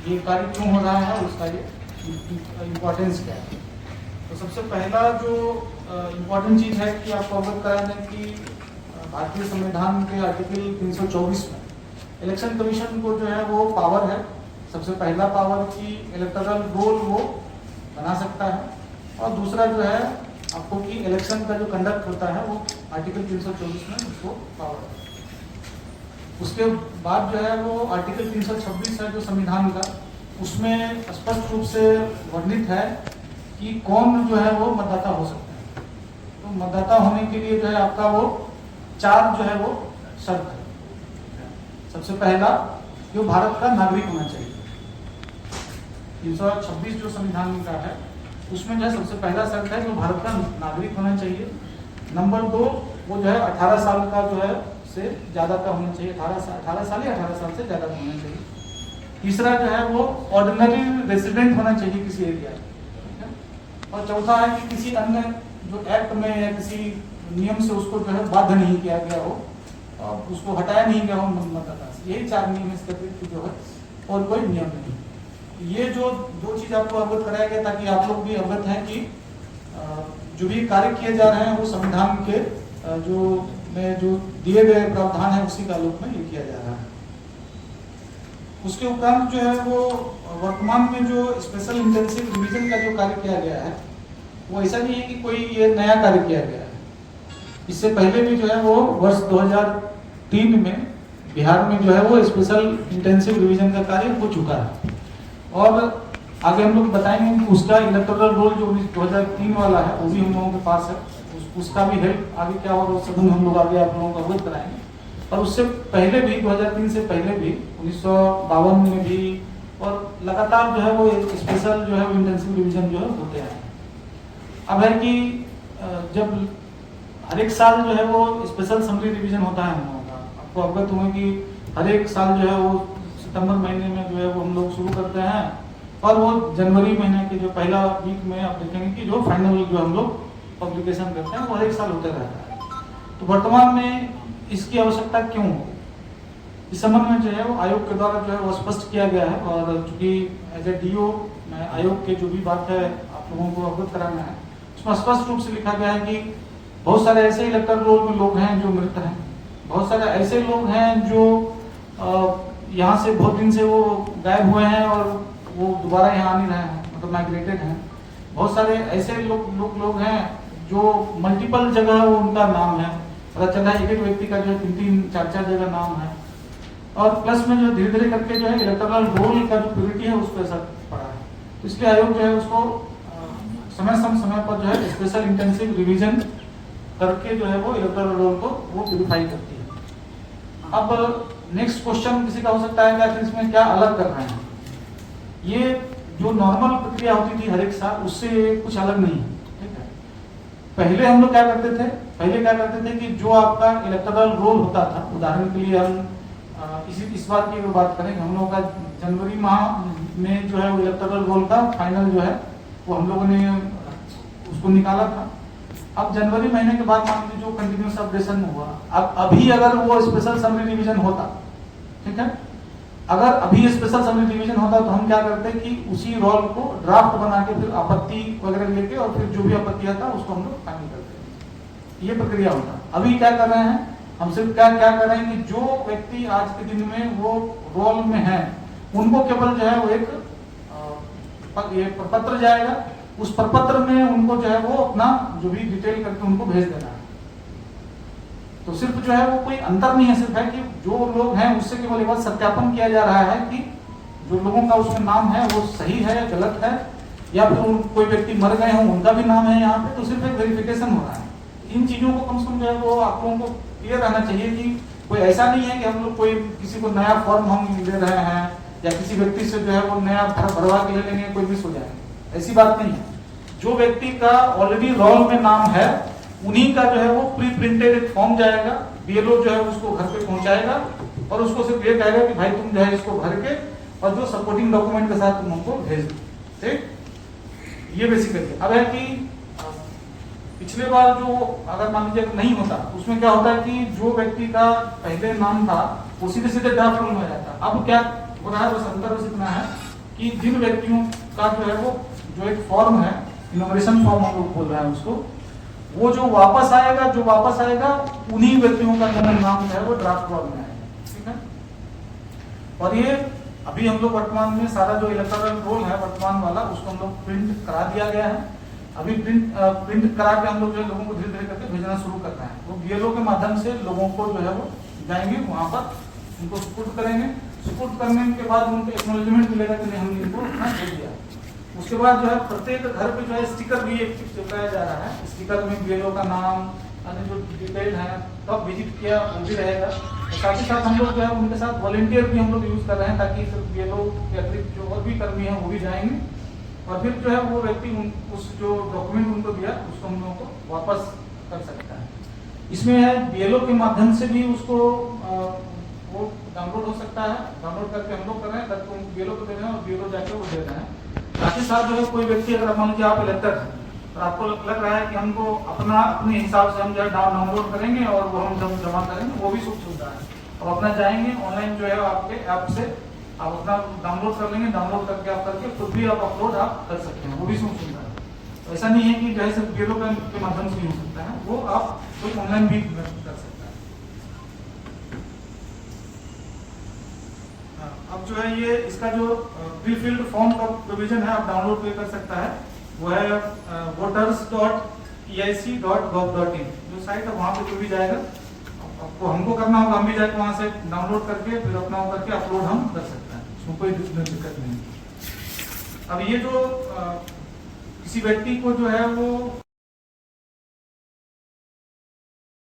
ये कार्य क्यों हो रहा है और उसका ये इम्पोर्टेंस क्या है। तो सबसे पहला जो इम्पोर्टेंट चीज़ है कि आपको अवगत करा दें कि भारतीय संविधान के आर्टिकल 324 में इलेक्शन कमीशन को जो है वो पावर है, सबसे पहला पावर की इलेक्टोरल रोल वो बना सकता है, और दूसरा जो है आपको कि इलेक्शन का जो कंडक्ट होता है वो आर्टिकल 324 में उसको पावर है। उसके बाद जो है वो आर्टिकल 326 है जो संविधान का, उसमें स्पष्ट रूप से वर्णित है कि कौन जो है वो मतदाता हो सकता है। तो मतदाता होने के लिए जो है आपका वो 4 जो है वो शर्त है। सबसे पहला कि वो भारत का नागरिक होना चाहिए। 326 जो संविधान का है उसमें जो है सबसे पहला शर्त है कि वो भारत का नागरिक होना चाहिए। नंबर 2 वो जो है 18 साल का जो है से ज़्यादा का होना चाहिए, 18 साल या 18 साल से ज़्यादा का होना चाहिए। तीसरा जो है वो ऑर्डिनरी रेसिडेंट होना चाहिए किसी एरिया में, और चौथा है कि किसी अन्य जो एक्ट में या किसी नियम से उसको जो है बाध्य नहीं किया गया हो और उसको हटाया नहीं गया हो मतदाता से। यही 4 नियम इसके अतिरिक्त जो है और कोई नियम नहीं। ये जो 2 चीज़ आपको अवगत कराया गया ताकि आप लोग भी अवगत हैं कि जो भी कार्य किए जा रहे हैं वो संविधान के जो दिए गए प्रावधान है उसी का आलोक में ये किया जा रहा है। उसके उपरांत जो है वो वर्तमान में जो स्पेशल इंटेंसिव रिवीजन का जो कार्य किया गया है वो ऐसा नहीं है कि कोई ये नया कार्य किया गया है। इससे पहले भी जो है वो वर्ष 2003 में बिहार में जो है वो स्पेशल इंटेंसिव रिवीजन का कार्य हो चुका है, और आगे हम लोग बताएंगे कि उसका इलेक्टोरल रोल जो 2003 वाला है वो भी हम लोगों के पास है। उसका भी हेल्प आगे क्या होगा उस संबंध हम लोग आगे आप लोगों को अवगत कराएंगे। और उससे पहले भी 2003 से पहले भी 1952 में भी और लगातार जो है वो स्पेशल जो है इंटेंसिव रिवीजन जो है होते हैं। अब है कि जब हर एक साल जो है वो स्पेशल समरी रिवीजन होता है हम लोगों का, आपको अवगत हुए कि हर एक साल जो है वो सितंबर महीने में जो है वो हम लोग शुरू करते हैं, और वो जनवरी महीने के जो पहला वीक में आप देखेंगे कि जो फाइनल जो हम लोग पब्लिकेशन करते हैं वो हर एक साल होते रहता है। तो वर्तमान में इसकी आवश्यकता क्यों हो, इस संबंध में जो है वो आयोग के द्वारा जो है वो स्पष्ट किया गया है, और चूंकि एज ए डीओ में आयोग के जो भी बात है आप लोगों को अवगत कराना है उसमें स्पष्ट रूप से लिखा गया है कि बहुत सारे ऐसे इलेक्टोरल रोल में लोग हैं जो मृत हैं, बहुत सारे ऐसे लोग हैं जो यहाँ से बहुत दिन से वो गायब हुए हैं और वो दोबारा यहाँ आ नहीं रहे हैं, मतलब माइग्रेटेड हैं। बहुत सारे ऐसे लोग हैं जो मल्टीपल जगह वो उनका नाम है, पता चला है एक व्यक्ति का जो है 3-3, 4-4 जगह नाम है, और प्लस में जो धीरे धीरे करके जो है इलेक्टोरल रोल का जो प्योरिटी है उस पर असर पड़ा है। तो इसलिए आयोग जो है उसको समय पर जो है स्पेशल इंटेंसिव रिवीजन करके जो है वो इलेक्टोरल रोल को वो प्यूरिफाई करती है। अब नेक्स्ट क्वेश्चन किसी का हो सकता है कि आखिर इसमें क्या अलग कर रहे हैं। ये जो नॉर्मल प्रक्रिया होती थी हर एक साल उससे कुछ अलग नहीं है, ठीक है। पहले हम लोग क्या करते थे कि जो आपका इलेक्टोरल रोल होता था, उदाहरण के लिए हम इस बात की बात करें, हम लोगों का जनवरी माह में जो है वो इलेक्टोरल रोल का फाइनल जो है वो हम लोगों ने उसको निकाला था। अब जनवरी महीने के बाद मान लीजिए जो कंटिन्यूस अपडेशन हुआ, अब अभी अगर वो स्पेशल समरी रिवीजन होता, ठीक है, अगर अभी स्पेशल समरी रिवीजन होता तो हम क्या करते कि उसी रोल को ड्राफ्ट बना के फिर आपत्ति वगैरह लेके और फिर जो भी आपत्ति आता उसको हम लोग फाइनल करते, ये प्रक्रिया होता। अभी क्या कर रहे हैं हम, सिर्फ क्या कर रहे हैं कि जो व्यक्ति आज के दिन में वो रोल में है उनको केवल जो है वो एक प्रपत्र जाएगा, उस प्रपत्र में उनको जो है वो अपना जो भी डिटेल करके उनको भेज देना है। तो सिर्फ जो है वो कोई अंतर नहीं है, सिर्फ है कि जो लोग हैं उससे केवल एक बार सत्यापन किया जा रहा है कि जो लोगों का उसमें नाम है वो सही है या गलत है, या फिर कोई व्यक्ति मर गए हों उनका भी नाम है यहाँ पे, तो सिर्फ एक वेरिफिकेशन हो रहा है। इन चीजों को कम से कम जो है वो आप लोगों को क्लियर रहना चाहिए कि कोई ऐसा नहीं है कि हम लोग कोई किसी को नया फॉर्म हम दे रहे हैं या किसी व्यक्ति से जो है वो नया भरवा के ले लेंगे, कोई मिस हो जाएगा, ऐसी बात नहीं है। जो व्यक्ति का ऑलरेडी रोल में नाम है उन्हीं का जो है वो प्री प्रिंटेड एक फॉर्म जाएगा, बीएलओ जो है उसको घर पे पहुंचाएगा और उसको सिर्फ ये कहेगा कि भाई तुम जो है इसको भर के और जो सपोर्टिंग डॉक्यूमेंट के साथ तुम हमको भेज दो, ठीक। ये बेसिकली अब है कि पिछले बार जो अगर मान लीजिए नहीं होता उसमें क्या होता है कि जो व्यक्ति का पहले नाम था वो सीधे सीधे ड्राफ्ट रोल में जाता। अब क्या हो रहा है, बस अंतर बस इतना है कि जिन व्यक्तियों का जो है वो जो एक फॉर्म है, इनोग्रेशन फॉर्म हम लोग बोल रहे हैं उसको, वो जो वापस आएगा उन्हीं व्यक्तियों का नाम जो है वो ड्राफ्ट फॉर्म में आएगा, ठीक है। और ये अभी हम लोग वर्तमान में सारा जो इलेक्टोरल रोल है वर्तमान वाला, उसको हम लोग प्रिंट करा दिया गया है। अभी प्रिंट करा के हम लोग जो है लोगों को धीरे धीरे करके भेजना शुरू कर रहे हैं। वो बीएलओ के माध्यम से लोगों को जो है वो जाएंगे वहाँ पर, उनको सुपुर्द करेंगे। सुपुर्द करने के बाद उनको एक्नॉलेजमेंट मिलेगा कि नहीं हमने इनको दे दिया। उसके बाद जो है प्रत्येक घर पे जो है स्टिकर भी एक चिपकाया जा रहा है। स्टिकर में बीएलओ का नाम, अन्य जो डिटेल है, कब विजिट किया वो भी रहेगा। साथ ही साथ हम लोग जो है उनके साथ वॉलंटियर भी हम लोग यूज कर रहे हैं, ताकि सिर्फ बीएलओ के अतिरिक्त जो और भी कर्मी हैं वो भी जाएंगे और फिर जो है वो व्यक्ति उस जो डॉक्यूमेंट उनको दिया उसको हम लोगों को वापस कर सकता है। इसमें है बीएलओ के माध्यम से भी उसको वो डाउनलोड हो सकता है। डाउनलोड करके हम लोग कर रहे हैं, तब बीएलओ को दे रहे हैं और बीएलओ जाके वो दे रहे हैं। साथ ही साथ जो है कोई व्यक्ति अगर मान लीजिए आप इलेक्टर हैं और आपको लग रहा है कि हमको अपने हिसाब से हम जो है डाउनलोड करेंगे और वो हम जब जमा करेंगे, वो भी सुविधा है। अब अपना जाएंगे ऑनलाइन जो है आपके ऐप से आप अपना डाउनलोड कर लेंगे, डाउनलोड करके आप करके खुद भी आप अपलोड आप कर सकते हैं, वो भी सुविधा है। तो ऐसा नहीं है कि जो है सिर्फ बीएलओ के माध्यम से ही हो सकता है, वो आप कोई ऑनलाइन भी कर सकता है। अब जो है ये इसका जो प्री फिल्ड फॉर्म का प्रोविजन है आप डाउनलोड पे कर सकता है, वो है voters.eic.gov.in जो साइट है, वहाँ पे जो भी जाएगा आपको हमको करना होगा, हम भी जाके वहाँ से डाउनलोड करके फिर अपना करके अपलोड हम कर सकते हैं, उसमें कोई दिक्कत नहीं। अब ये जो किसी व्यक्ति को जो है वो